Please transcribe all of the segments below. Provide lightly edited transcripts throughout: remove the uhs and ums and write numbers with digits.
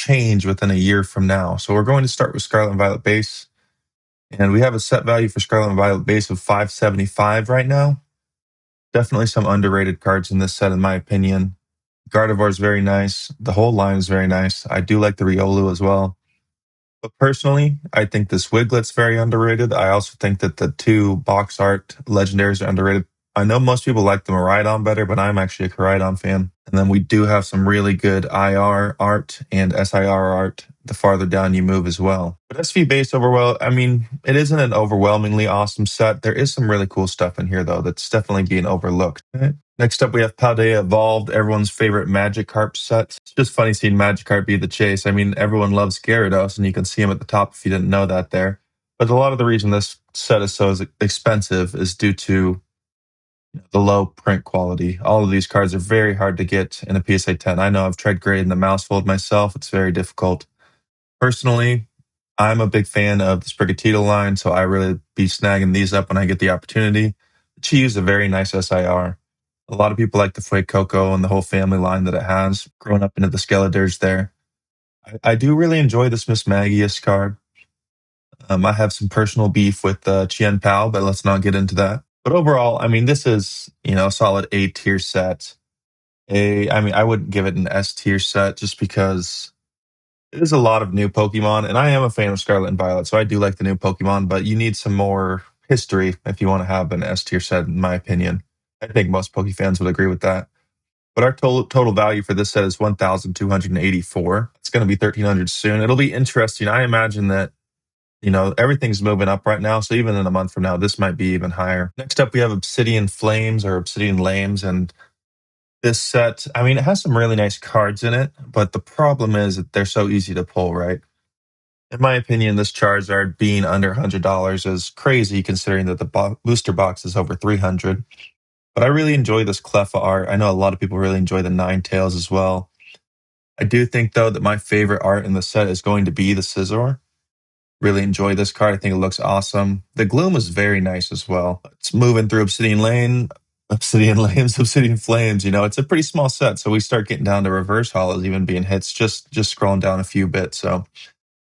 change within a year from now. So we're going to start with Scarlet and Violet base, and we have a set value for Scarlet and Violet base of 575 right now. Definitely some underrated cards in this set, in my opinion. Gardevoir is very nice. The whole line is very nice. I do like the Riolu as well. But personally, I think this Wiglet's very underrated. I also think that the two box art legendaries are underrated. I know most people like the Miraidon better, but I'm actually a Koraidon fan. And then we do have some really good IR art and SIR art the farther down you move as well. But SV base overall, I mean, it isn't an overwhelmingly awesome set. There is some really cool stuff in here, though, that's definitely being overlooked. Next up, we have Paldea Evolved, everyone's favorite Magikarp set. It's just funny seeing Magikarp be the chase. I mean, everyone loves Gyarados, and you can see him at the top if you didn't know that there. But a lot of the reason this set is so expensive is due to the low print quality. All of these cards are very hard to get in a PSA 10. I know I've tried grading the mouse fold myself. It's very difficult. Personally, I'm a big fan of the Sprigatito line, so I really be snagging these up when I get the opportunity. Chi is a very nice SIR. A lot of people like the Fuecoco and the whole family line that it has, growing up into the Skeledurs there. I do really enjoy this Miss Magius card. I have some personal beef with Chien Pao, but let's not get into that. But overall, I mean, this is, a solid A tier set. I wouldn't give it an S tier set just because it is a lot of new Pokemon, and I am a fan of Scarlet and Violet, so I do like the new Pokemon, but you need some more history if you want to have an S tier set, in my opinion. I think most Poke fans would agree with that. But our total value for this set is 1,284. It's going to be 1,300 soon. It'll be interesting. I imagine that everything's moving up right now, so even in a month from now, this might be even higher. Next up, we have Obsidian Flames or Obsidian Lames, and this set, I mean, it has some really nice cards in it, but the problem is that they're so easy to pull, right? In my opinion, this Charizard being under $100 is crazy considering that the booster box is over 300. But I really enjoy this Cleffa art. I know a lot of people really enjoy the Ninetales as well. I do think, though, that my favorite art in the set is going to be the Scizor. Really enjoy this card. I think it looks awesome. The Gloom is very nice as well. It's moving through Obsidian Lane, Obsidian Lanes, Obsidian Flames. It's a pretty small set, so we start getting down to reverse hollows even being hits, just scrolling down a few bits. So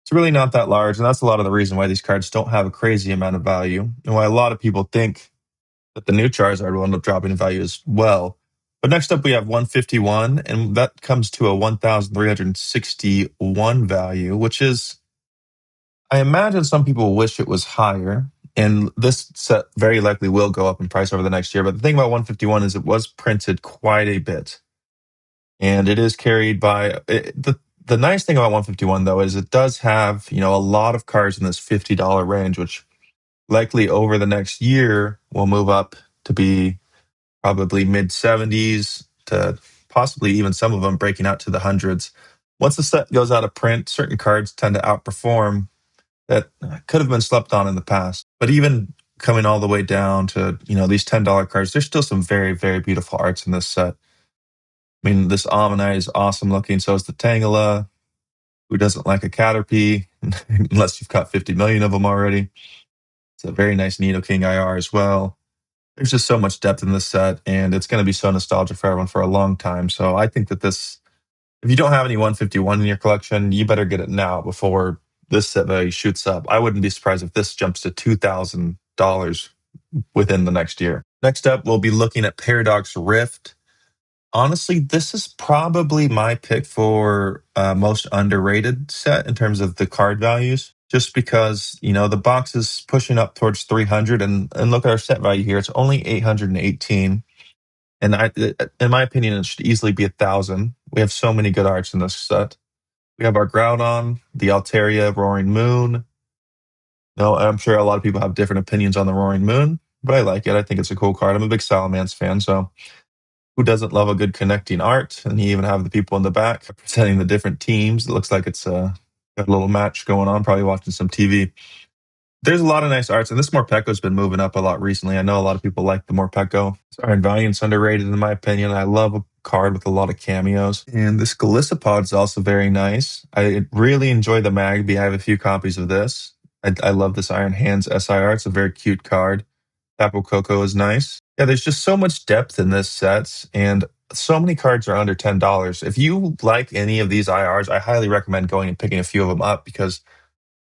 it's really not that large, and that's a lot of the reason why these cards don't have a crazy amount of value, and why a lot of people think that the new Charizard will end up dropping in value as well. But next up, we have 151, and that comes to a 1,361 value, which is, I imagine some people wish it was higher, and this set very likely will go up in price over the next year. But the thing about 151 is it was printed quite a bit, and it is carried by the nice thing about 151 though is it does have a lot of cards in this $50 range, which likely over the next year will move up to be probably mid 70s to possibly even some of them breaking out to the hundreds. Once the set goes out of print, certain cards tend to outperform that could have been slept on in the past. But even coming all the way down to, these $10 cards, there's still some very, very beautiful arts in this set. I mean, this Omanyte is awesome looking. So is the Tangela. Who doesn't like a Caterpie? Unless you've caught 50 million of them already. It's a very nice Nidoking IR as well. There's just so much depth in this set, and it's going to be so nostalgic for everyone for a long time. So I think that if you don't have any 151 in your collection, you better get it now before this set value shoots up. I wouldn't be surprised if this jumps to $2,000 within the next year. Next up, we'll be looking at Paradox Rift. Honestly, this is probably my pick for most underrated set in terms of the card values, just because, the box is pushing up towards 300 and look at our set value here. It's only 818. And in my opinion, it should easily be 1,000. We have so many good arts in this set. We have our Groudon, the Altaria, Roaring Moon. No, I'm sure a lot of people have different opinions on the Roaring Moon, but I like it. I think it's a cool card. I'm a big Salamence fan, so who doesn't love a good connecting art? And you even have the people in the back representing the different teams. It looks like it's got a little match going on, probably watching some TV. There's a lot of nice arts, and this Morpeko been moving up a lot recently. I know a lot of people like the Morpeko. Iron Valiant's underrated in my opinion. I love a card with a lot of cameos. And this Golisopod is also very nice. I really enjoy the Magby. I have a few copies of this. I love this Iron Hands SIR. It's a very cute card. Tapu Koko is nice. Yeah, there's just so much depth in this set, and so many cards are under $10. If you like any of these IRs, I highly recommend going and picking a few of them up because,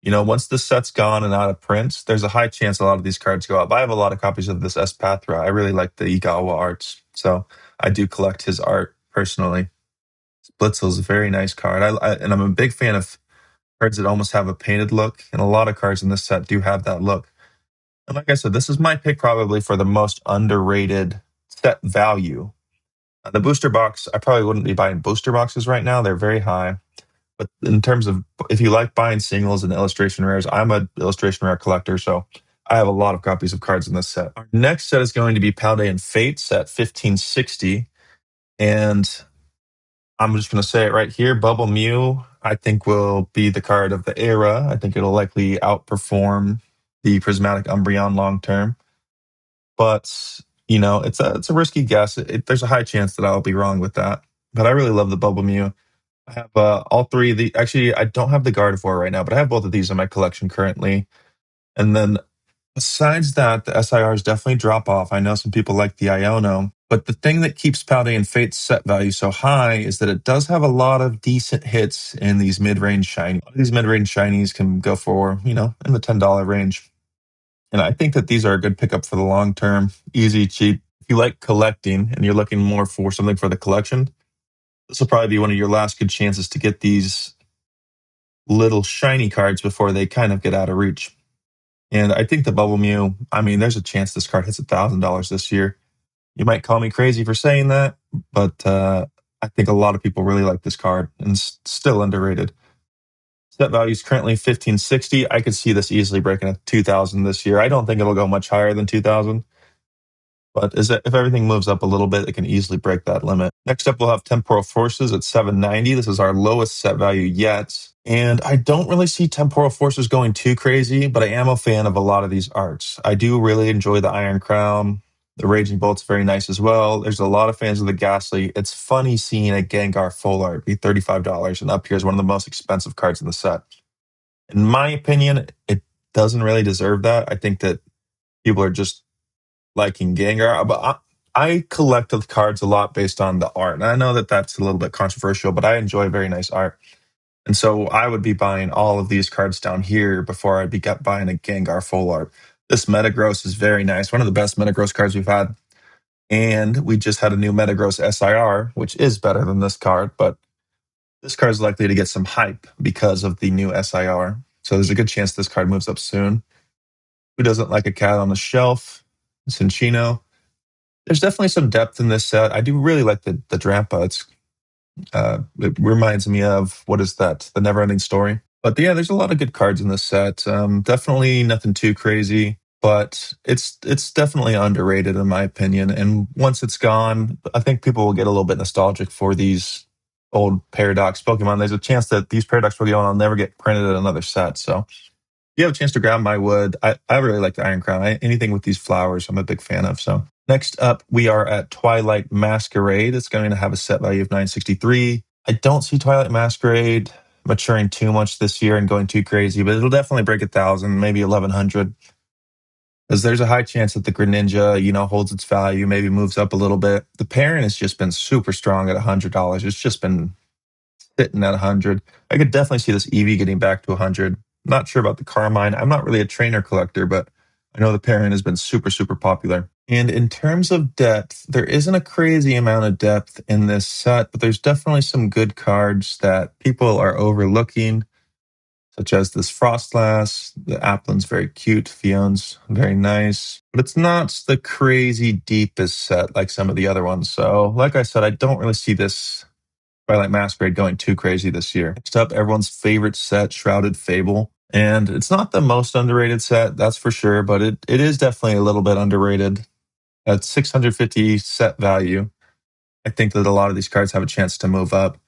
once the set's gone and out of print, there's a high chance a lot of these cards go up. I have a lot of copies of this Espathra. I really like the Igawa arts, so I do collect his art personally. Blitzel's a very nice card. And I'm a big fan of cards that almost have a painted look, and a lot of cards in this set do have that look. And like I said, this is my pick probably for the most underrated set value. The booster box, I probably wouldn't be buying booster boxes right now. They're very high. But in terms of if you like buying singles and illustration rares, I'm an illustration rare collector, so I have a lot of copies of cards in this set. Our next set is going to be Paldea and Fate set 1560. And I'm just going to say it right here. Bubble Mew, I think, will be the card of the era. I think it'll likely outperform the Prismatic Umbreon long term. But, it's a risky guess. There's a high chance that I'll be wrong with that. But I really love the Bubble Mew. I have all three of the. Actually, I don't have the Gardevoir right now, but I have both of these in my collection currently. And then besides that, the SIRs definitely drop off. I know some people like the Iono, but the thing that keeps Paldea and Fate's set value so high is that it does have a lot of decent hits in these mid-range shinies. These mid-range shinies can go for, in the $10 range. And I think that these are a good pickup for the long term, easy, cheap. If you like collecting and you're looking more for something for the collection, this will probably be one of your last good chances to get these little shiny cards before they kind of get out of reach. And I think the Bubble Mew, there's a chance this card hits $1,000 this year. You might call me crazy for saying that, but I think a lot of people really like this card and it's still underrated. Set value is currently 1560. I could see this easily breaking a 2,000 this year. I don't think it'll go much higher than 2,000. But if everything moves up a little bit, it can easily break that limit. Next up, we'll have Temporal Forces at 790. This is our lowest set value yet. And I don't really see Temporal Forces going too crazy, but I am a fan of a lot of these arts. I do really enjoy the Iron Crown. The Raging Bolt's very nice as well. There's a lot of fans of the Ghastly. It's funny seeing a Gengar full art be $35 and up here is one of the most expensive cards in the set. In my opinion, it doesn't really deserve that. I think that people are just liking Gengar, but I collect the cards a lot based on the art. And I know that that's a little bit controversial, but I enjoy very nice art. And so I would be buying all of these cards down here before I'd be buying a Gengar full art. This Metagross is very nice. One of the best Metagross cards we've had. And we just had a new Metagross SIR, which is better than this card, but this card is likely to get some hype because of the new SIR. So there's a good chance this card moves up soon. Who doesn't like a cat on the shelf? Cinchino. There's definitely some depth in this set. I do really like the Drampa. It reminds me of, what is that? The Neverending Story. But yeah, there's a lot of good cards in this set. Definitely nothing too crazy, but it's definitely underrated in my opinion. And once it's gone, I think people will get a little bit nostalgic for these old Paradox Pokemon. There's a chance that these Paradox Pokemon will never get printed in another set. So if you have a chance to grab my wood, I really like the Iron Crown. Anything with these flowers, I'm a big fan of. So next up, we are at Twilight Masquerade. It's going to have a set value of 963. I don't see Twilight Masquerade maturing too much this year and going too crazy, but it'll definitely break 1,000, maybe 1,100. Because there's a high chance that the Greninja, holds its value, maybe moves up a little bit. The Parent has just been super strong at $100. It's just been sitting at 100. I could definitely see this Eevee getting back to 100. Not sure about the Carmine. I'm not really a trainer collector, but I know the Parent has been super, super popular. And in terms of depth, there isn't a crazy amount of depth in this set, but there's definitely some good cards that people are overlooking, such as this Frostlass. The Applin's very cute. Fion's very nice. But it's not the crazy deepest set like some of the other ones. So, like I said, I don't really see this Twilight Masquerade going too crazy this year. Next up, everyone's favorite set, Shrouded Fable. And it's not the most underrated set, that's for sure, but it is definitely a little bit underrated. At 650 set value, I think that a lot of these cards have a chance to move up.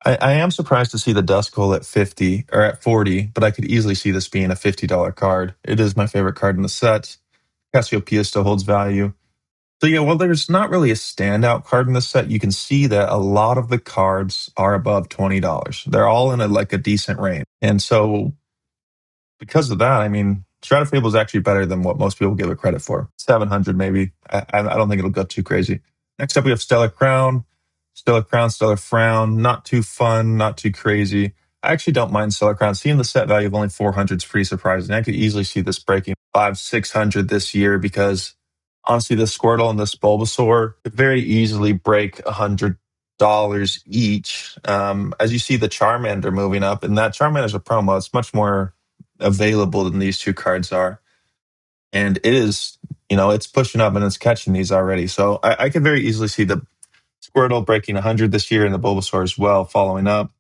I am surprised to see the Duskull at 50 or at 40, but I could easily see this being a $50 card. It is my favorite card in the set. Cassiopeia still holds value. So yeah, while there's not really a standout card in this set, you can see that a lot of the cards are above $20. They're all in a decent range. And so because of that, Shrouded Fable is actually better than what most people give it credit for. 700 maybe. I don't think it'll go too crazy. Next up, we have Stellar Crown. Stellar Crown, Stellar Frown. Not too fun, not too crazy. I actually don't mind Stellar Crown. Seeing the set value of only 400 is pretty surprising. I could easily see this breaking 600 this year because honestly, this Squirtle and this Bulbasaur could very easily break $100 each. As you see the Charmander moving up, and that Charmander's a promo. It's much more available than these two cards are. And it is, it's pushing up and it's catching these already. So I could very easily see the Squirtle breaking 100 this year and the Bulbasaur as well following up.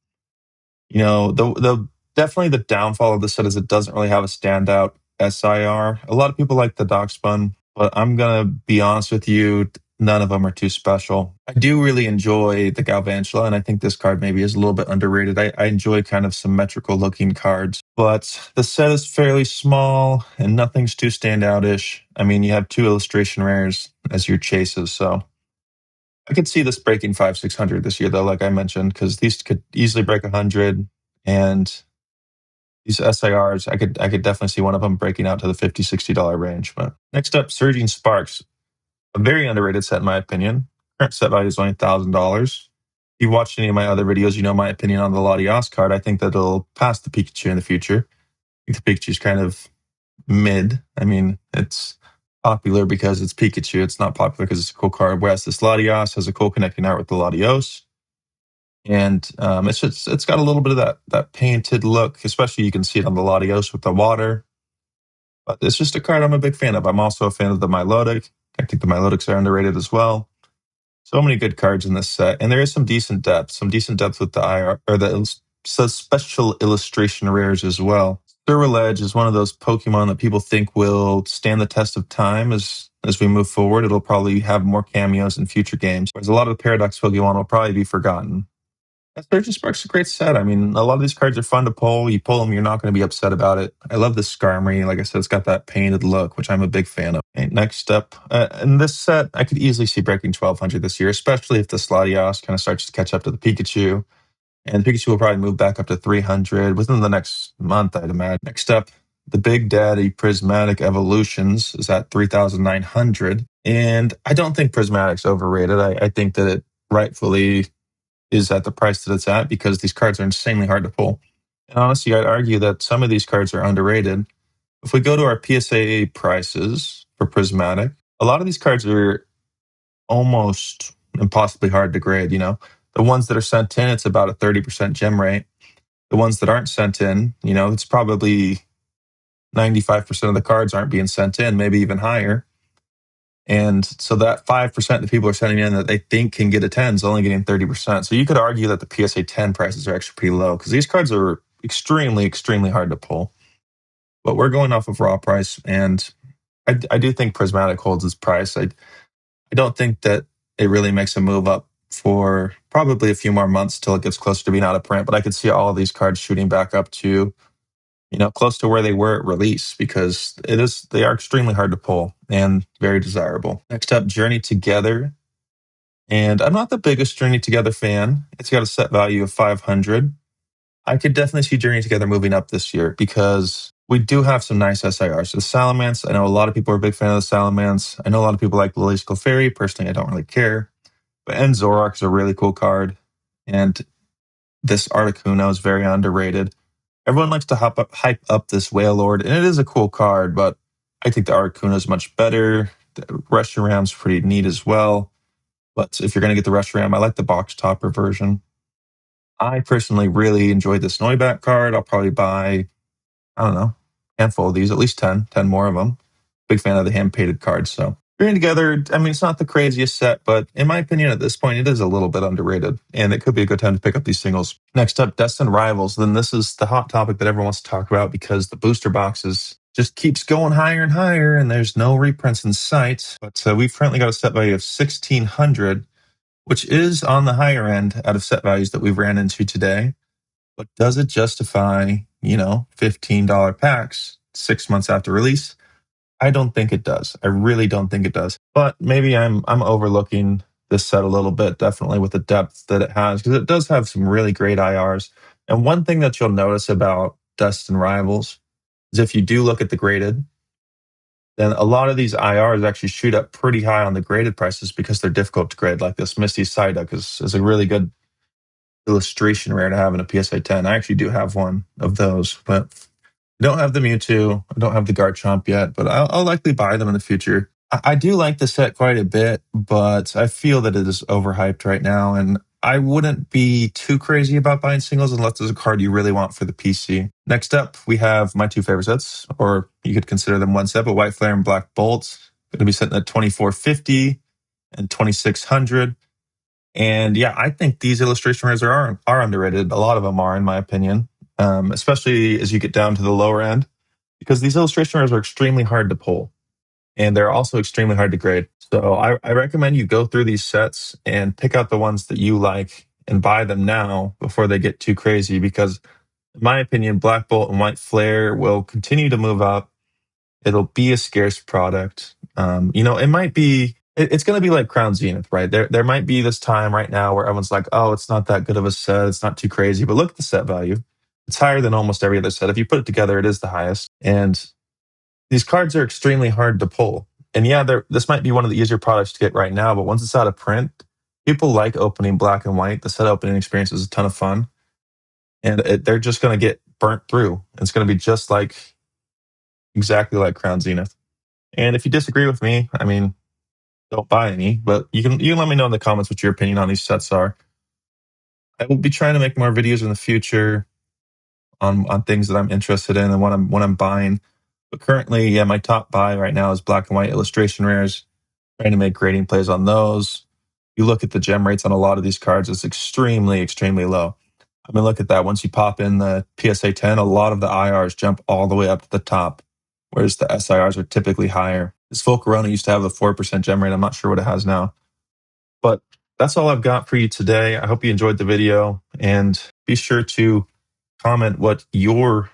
The definitely the downfall of the set is it doesn't really have a standout SIR. A lot of people like the Darkspun, but I'm gonna be honest with you, none of them are too special. I do really enjoy the Galvantula, and I think this card maybe is a little bit underrated. I enjoy kind of symmetrical looking cards, but the set is fairly small and nothing's too standoutish. I mean, you have two illustration rares as your chases, so I could see this breaking 600 this year, though, like I mentioned, because these could easily break 100, and these SIRs, I could definitely see one of them breaking out to the $50-$60 range. But next up, Surging Sparks, a very underrated set in my opinion. Current set value is only $1,000. If you watched any of my other videos, you know my opinion on the Latias card. I think that it'll pass the Pikachu in the future. I think the Pikachu's kind of mid. I mean, it's popular because it's Pikachu. It's not popular because it's a cool card. Whereas this Latias has a cool connecting art with the Latios. And it's got a little bit of that painted look, especially you can see it on the Latios with the water. But it's just a card I'm a big fan of. I'm also a fan of the Milotic. I think the Milotics are underrated as well. So many good cards in this set, and there is some decent depth with the IR or the special illustration rares as well. Thurledge is one of those Pokemon that people think will stand the test of time as we move forward. It'll probably have more cameos in future games, whereas a lot of the Paradox Pokemon will probably be forgotten. Surgeon Spark's a great set. I mean, a lot of these cards are fun to pull. You pull them, you're not going to be upset about it. I love the Skarmory. Like I said, it's got that painted look, which I'm a big fan of. Okay, next up, in this set, I could easily see breaking 1,200 this year, especially if the Latias kind of starts to catch up to the Pikachu. And the Pikachu will probably move back up to 300 within the next month, I'd imagine. Next up, the Big Daddy Prismatic Evolutions is at 3,900. And I don't think Prismatic's overrated. I think that it rightfully is at the price that it's at because these cards are insanely hard to pull. And honestly, I'd argue that some of these cards are underrated. If we go to our PSA prices for Prismatic, a lot of these cards are almost impossibly hard to grade. The ones that are sent in, it's about a 30% gem rate. The ones that aren't sent in, it's probably 95% of the cards aren't being sent in, maybe even higher. And so that 5% that people are sending in that they think can get a 10 is only getting 30%. So you could argue that the PSA 10 prices are actually pretty low because these cards are extremely, extremely hard to pull. But we're going off of raw price, and I do think Prismatic holds its price. I don't think that it really makes a move up for probably a few more months till it gets closer to being out of print. But I could see all of these cards shooting back up to close to where they were at release because they are extremely hard to pull and very desirable. Next up, Journey Together. And I'm not the biggest Journey Together fan. It's got a set value of 500. I could definitely see Journey Together moving up this year because we do have some nice SIRs. The Salamence, I know a lot of people are a big fan of the Salamence. I know a lot of people like Lily's Clefairy. Personally, I don't really care. But Zoroark is a really cool card. And this Articuno is very underrated. Everyone likes to hype up this Wailord, and it is a cool card, but I think the Articuno is much better. The Reshiram's pretty neat as well. But if you're going to get the Reshiram, I like the box topper version. I personally really enjoyed this Noibat card. I'll probably buy, I don't know, a handful of these, at least 10 more of them. Big fan of the hand-painted cards, so. Bringing together, I mean, it's not the craziest set, but in my opinion, at this point, it is a little bit underrated, and it could be a good time to pick up these singles. Next up, Destined Rivals. Then this is the hot topic that everyone wants to talk about because the booster boxes just keeps going higher and higher, and there's no reprints in sight. But we've currently got a set value of 1,600, which is on the higher end out of set values that we've ran into today. But does it justify, $15 packs 6 months after release? I don't think it does. I really don't think it does. But maybe I'm overlooking this set a little bit, definitely with the depth that it has, because it does have some really great IRs. And one thing that you'll notice about Destined Rivals is if you do look at the graded, then a lot of these IRs actually shoot up pretty high on the graded prices because they're difficult to grade. Like this Misty Psyduck is a really good illustration rare to have in a PSA 10. I actually do have one of those, but I don't have the Mewtwo. I don't have the Garchomp yet, but I'll likely buy them in the future. I do like the set quite a bit, but I feel that it is overhyped right now, and I wouldn't be too crazy about buying singles unless there's a card you really want for the PC. Next up, we have my two favorite sets, or you could consider them one set, but White Flare and Black Bolt. Going to be sitting at 2450 and 2600. And yeah, I think these illustration rares are underrated. A lot of them are, in my opinion, especially as you get down to the lower end, because these illustration rares are extremely hard to pull, and they're also extremely hard to grade. So I recommend you go through these sets and pick out the ones that you like and buy them now before they get too crazy, because in my opinion, Black Bolt and White Flare will continue to move up. It'll be a scarce product. It might be, it's going to be like Crown Zenith, right? There might be this time right now where everyone's like, oh, it's not that good of a set. It's not too crazy, but look at the set value. It's higher than almost every other set. If you put it together, it is the highest. And these cards are extremely hard to pull. And yeah, this might be one of the easier products to get right now, but once it's out of print, people like opening black and white. The set opening experience is a ton of fun. And they're just going to get burnt through. It's going to be just exactly like Crown Zenith. And if you disagree with me, I mean, don't buy any, but you can let me know in the comments what your opinion on these sets are. I will be trying to make more videos in the future on things that I'm interested in and what I'm buying. But currently, yeah, my top buy right now is black and white illustration rares. Trying to make grading plays on those. You look at the gem rates on a lot of these cards, it's extremely, extremely low. I mean, look at that. Once you pop in the PSA 10, a lot of the IRs jump all the way up to the top, whereas the SIRs are typically higher. This Volcarona used to have a 4% gem rate. I'm not sure what it has now. But that's all I've got for you today. I hope you enjoyed the video, and be sure to comment what your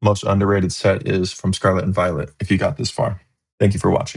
most underrated set is from Scarlet and Violet if you got this far. Thank you for watching.